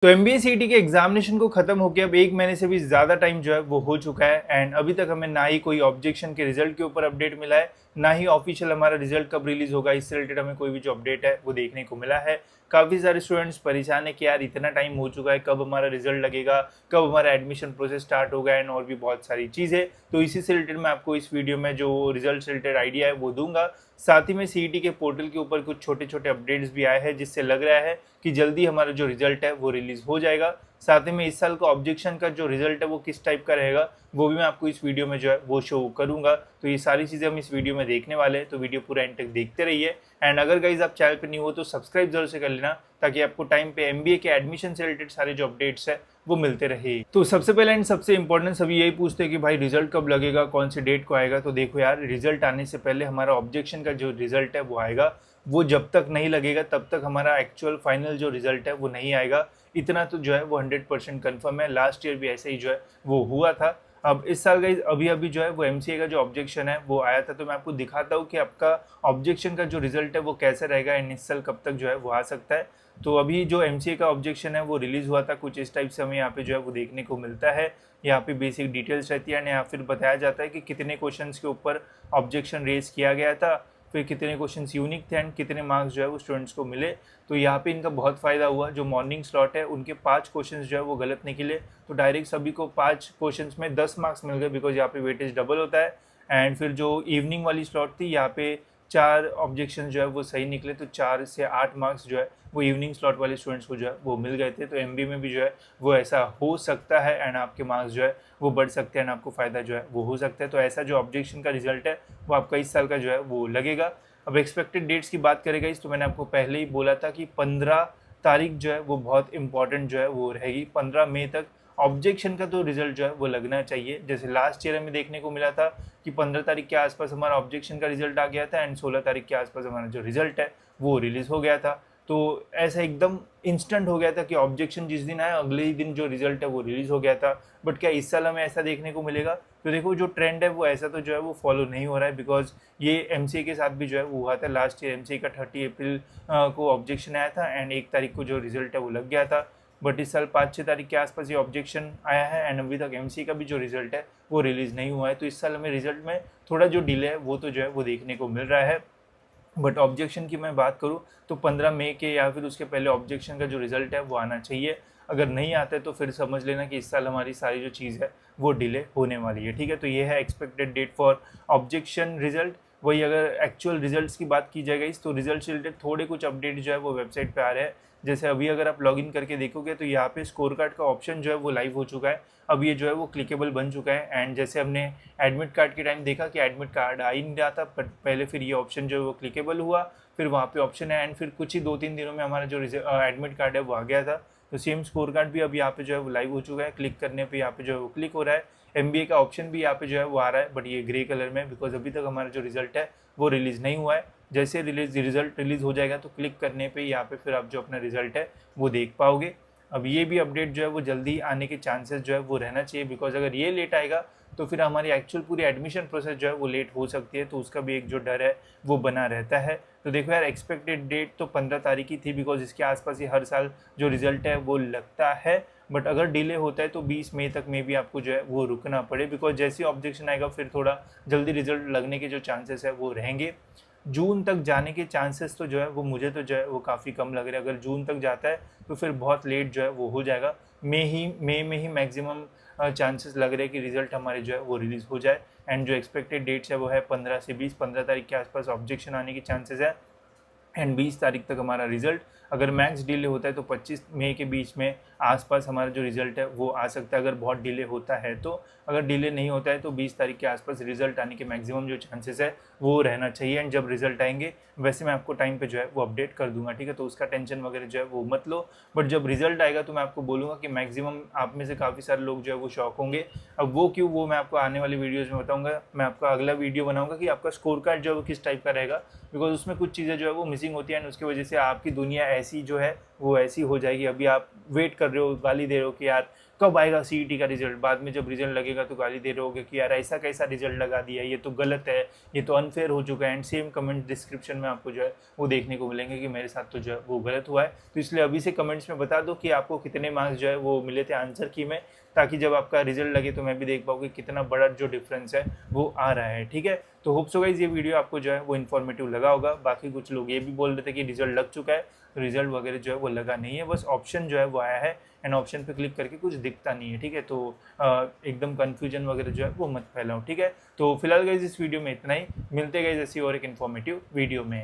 तो MBA CET के examination को खत्म होकर अब 1 महीने से भी ज़्यादा टाइम जो है वो हो चुका है एंड अभी तक हमें ना ही कोई ऑब्जेक्शन के रिजल्ट के ऊपर अपडेट मिला है, ना ही ऑफिशियल हमारा रिजल्ट कब रिलीज होगा इससे रिलेटेड हमें कोई भी जो अपडेट है वो देखने को मिला है। काफ़ी सारे स्टूडेंट्स परेशान है कि यार इतना टाइम हो चुका है, कब हमारा रिजल्ट लगेगा, कब हमारा एडमिशन प्रोसेस स्टार्ट होगा एंड और भी बहुत सारी चीज़ें। तो इसी से रिलेटेड मैं आपको इस वीडियो में जो रिजल्ट से रिलेटेड आइडिया है वो दूंगा। साथ ही में सीईटी के पोर्टल के ऊपर कुछ छोटे छोटे अपडेट्स भी आए हैं जिससे लग रहा है कि जल्दी हमारा जो रिजल्ट है वो रिलीज हो जाएगा। साथ ही में इस साल का ऑब्जेक्शन का जो रिजल्ट है वो किस टाइप का रहेगा वो भी मैं आपको इस वीडियो में जो है वो शो करूंगा। तो ये सारी चीज़ें हम इस वीडियो में देखने वाले हैं, तो वीडियो पूरा एंड तक देखते रहिए। एंड अगर गाइज आप चैनल पर नहीं हो तो सब्सक्राइब जरूर से कर लेना ताकि आपको टाइम पे एमबीए के एडमिशन से रिलेटेड सारे जो अपडेट्स है वो मिलते रहे। तो सबसे पहले एंड सबसे इंपॉर्टेंट सभी यही पूछते हैं कि भाई रिजल्ट कब लगेगा, कौन से डेट को आएगा। तो देखो यार, रिजल्ट आने से पहले हमारा ऑब्जेक्शन का जो रिजल्ट है वो आएगा, वो जब तक नहीं लगेगा तब तक हमारा एक्चुअल फाइनल जो रिजल्ट है वो नहीं आएगा। इतना तो जो है वो 100% कन्फर्म है। लास्ट ईयर भी ऐसे ही जो है वो हुआ था। अब इस साल गाइज अभी अभी जो है वो एमसीए का जो ऑब्जेक्शन है वो आया था, तो मैं आपको दिखाता हूँ कि आपका ऑब्जेक्शन का जो रिजल्ट है वो कैसे रहेगा एंड इस साल कब तक जो है वो आ सकता है। तो अभी जो एमसीए का ऑब्जेक्शन है वो रिलीज हुआ था, कुछ इस टाइप से हमें यहाँ पे जो है वो देखने को मिलता है। यहाँ पे बेसिक डिटेल्स रहती है या फिर बताया जाता है कि कितने क्वेश्चंस के ऊपर ऑब्जेक्शन रेज किया गया था, फिर कितने क्वेश्चंस यूनिक थे एंड कितने मार्क्स जो है वो स्टूडेंट्स को मिले। तो यहाँ पे इनका बहुत फ़ायदा हुआ। जो मॉर्निंग स्लॉट है उनके 5 क्वेश्चंस जो है वो गलत निकले, तो डायरेक्ट सभी को 5 क्वेश्चंस में 10 मार्क्स मिल गए, बिकॉज यहाँ पे वेटेज डबल होता है। एंड फिर जो इवनिंग वाली स्लॉट थी यहाँ पे 4 ऑब्जेक्शन जो है वो सही निकले, तो 4 से 8 मार्क्स जो है वो इवनिंग स्लॉट वाले स्टूडेंट्स को जो है वो मिल गए थे। तो एमबी में भी जो है वो ऐसा हो सकता है एंड आपके मार्क्स जो है वो बढ़ सकते हैं एंड आपको फ़ायदा जो है वो हो सकता है। तो ऐसा जो ऑब्जेक्शन का रिजल्ट है वो आपका इस साल का जो है वो लगेगा। अब एक्सपेक्टेड डेट्स की बात करेगा इस, तो मैंने आपको पहले ही बोला था कि 15 तारीख जो है वो बहुत इंपॉर्टेंट जो है वो रहेगी। 15 मई तक ऑब्जेक्शन का तो रिजल्ट जो है वो लगना चाहिए। जैसे लास्ट ईयर हमें देखने को मिला था कि 15 तारीख के आसपास हमारा ऑब्जेक्शन का रिजल्ट आ गया था एंड 16 तारीख के आसपास हमारा जो रिजल्ट है वो रिलीज हो गया था। तो ऐसा एकदम इंस्टेंट हो गया था कि ऑब्जेक्शन जिस दिन आया अगले ही दिन जो रिजल्ट है वो रिलीज हो गया था। बट क्या इस साल हमें ऐसा देखने को मिलेगा? तो देखो, जो ट्रेंड है वो ऐसा तो जो है वो फॉलो नहीं हो रहा है, बिकॉज ये एमसीए के साथ भी जो है वो हुआ था। लास्ट ईयर एमसीए का 30 अप्रैल को ऑब्जेक्शन आया था एंड 1 तारीख को जो रिजल्ट है वो लग गया था। बट इस साल 5-6 तारीख के आसपास ये ऑब्जेक्शन आया है एंड अभी तक एमसीए का भी जो रिजल्ट है वो रिलीज़ नहीं हुआ है। तो इस साल हमें रिजल्ट में थोड़ा जो डिले है वो तो जो है वो देखने को मिल रहा है। बट ऑब्जेक्शन की मैं बात करूँ तो 15 मई के या फिर उसके पहले ऑब्जेक्शन का जो रिजल्ट है वो आना चाहिए। अगर नहीं आता है तो फिर समझ लेना कि इस साल हमारी सारी जो चीज़ है वो डिले होने वाली है। ठीक है, तो ये है expected date for objection result. वही अगर एक्चुअल रिजल्ट्स की बात की जाएगी तो रिजल्ट से रिलेटेड थोड़े कुछ अपडेट जो है वो वेबसाइट पे आ रहे हैं। जैसे अभी अगर आप लॉगिन करके देखोगे तो यहाँ पे स्कोर कार्ड का ऑप्शन जो है वो लाइव हो चुका है। अब ये जो है वो क्लिकेबल बन चुका है एंड जैसे हमने एडमिट कार्ड के टाइम देखा कि एडमिट कार्ड आ ही नहीं रहा था, बट पहले फिर ये ऑप्शन जो है वो क्लिकेबल हुआ, फिर वहाँ पे ऑप्शन है एंड फिर कुछ ही 2-3 दिनों में हमारा जो एडमिट कार्ड है वो आ गया था। तो सेम स्कोर कार्ड भी अब यहाँ पे जो है वो लाइव हो चुका है। क्लिक करने पे यहाँ पे जो है वो क्लिक हो रहा है। एमबीए का ऑप्शन भी यहाँ पे जो है वो आ रहा है, बट ये ग्रे कलर में, बिकॉज अभी तक हमारा जो रिजल्ट है वो रिलीज़ नहीं हुआ है। जैसे रिजल्ट रिलीज़ हो जाएगा तो क्लिक करने पे यहाँ पे फिर आप जो अपना रिजल्ट है वो देख पाओगे। अब ये भी अपडेट जो है वो जल्दी आने के चांसेस जो है वो रहना चाहिए, बिकॉज अगर ये लेट आएगा तो फिर हमारी एक्चुअल पूरी एडमिशन प्रोसेस जो है वो लेट हो सकती है। तो उसका भी एक जो डर है वो बना रहता है। तो देखो यार, एक्सपेक्टेड डेट तो 15 तारीख ही थी, बिकॉज इसके आसपास ही हर साल जो रिजल्ट है वो लगता है। बट अगर डिले होता है तो 20 मई तक में भी आपको जो है वो रुकना पड़े, बिकॉज जैसे ऑब्जेक्शन आएगा फिर थोड़ा जल्दी रिजल्ट लगने के जो चांसेस है वो रहेंगे। जून तक जाने के चांसेस तो जो है वो मुझे तो जो है वो काफ़ी कम लग रहे हैं। अगर जून तक जाता है तो फिर बहुत लेट जो है वो हो जाएगा। मई में ही मैक्सिमम चांसेस लग रहे हैं कि रिजल्ट हमारे जो है वो रिलीज़ हो जाए। एंड जो एक्सपेक्टेड डेट्स है वो है 15 से 20, 15 तारीख के आसपास ऑब्जेक्शन आने की चांसेस है एंड 20 तारीख तक हमारा रिजल्ट। अगर मैक्स डिले होता है तो 25 मई के बीच में आसपास हमारा जो रिजल्ट है वो आ सकता है, अगर बहुत डिले होता है तो। अगर डिले नहीं होता है तो 20 तारीख के आसपास रिजल्ट आने के मैक्सिमम जो चांसेस है वो रहना चाहिए। एंड जब रिजल्ट आएंगे वैसे मैं आपको टाइम पे जो है वो अपडेट कर दूंगा, ठीक है, तो उसका टेंशन वगैरह जो है वो मत लो। बट जब रिजल्ट आएगा तो मैं आपको बोलूँगा कि मैक्सिमम आप में से काफ़ी सारे लोग जो है वो शॉक होंगे। अब वो क्यों, वो मैं आपको आने वाली वीडियोज़ में बताऊँगा। मैं आपका अगला वीडियो बनाऊँगा कि आपका स्कोर कार्ड जो है वो किस टाइप का रहेगा, बिकॉज उसमें कुछ चीज़ें जो है वो मिसिंग होती है एंड उसकी वजह से आपकी दुनिया ऐसी जो है वो ऐसी हो जाएगी। अभी आप वेट कर रहे हो, गाली दे रहे हो कि यार कब आएगा सीईटी का रिजल्ट, बाद में जब रिजल्ट लगेगा तो गाली दे रहे होगे कि यार ऐसा कैसा रिजल्ट लगा दिया, ये तो गलत है, ये तो अनफेयर हो चुका है। एंड सेम कमेंट डिस्क्रिप्शन में आपको जो है वो देखने को मिलेंगे कि मेरे साथ तो जो है वो गलत हुआ है। तो इसलिए अभी से कमेंट्स में बता दो कि आपको कितने मार्क्स जो है वो मिले थे आंसर की में, ताकि जब आपका रिजल्ट लगे तो मैं भी देख पाऊँ कि कितना बड़ा जो डिफरेंस है वो आ रहा है। ठीक है, तो होप सो गाइस ये वीडियो आपको जो है वो इन्फॉर्मेटिव लगा होगा। बाकी कुछ लोग ये भी बोल रहे थे कि रिजल्ट लग चुका है, तो रिजल्ट वगैरह जो है वो लगा नहीं है, बस ऑप्शन जो है वो आया है एंड ऑप्शन पे क्लिक करके कुछ दिखता नहीं है। ठीक है, तो एकदम कन्फ्यूजन वगैरह जो है वो मत फैलाओ। ठीक है, तो फिलहाल गाइस इस वीडियो में इतना ही, मिलते गाइस ऐसी और एक इन्फॉर्मेटिव वीडियो में।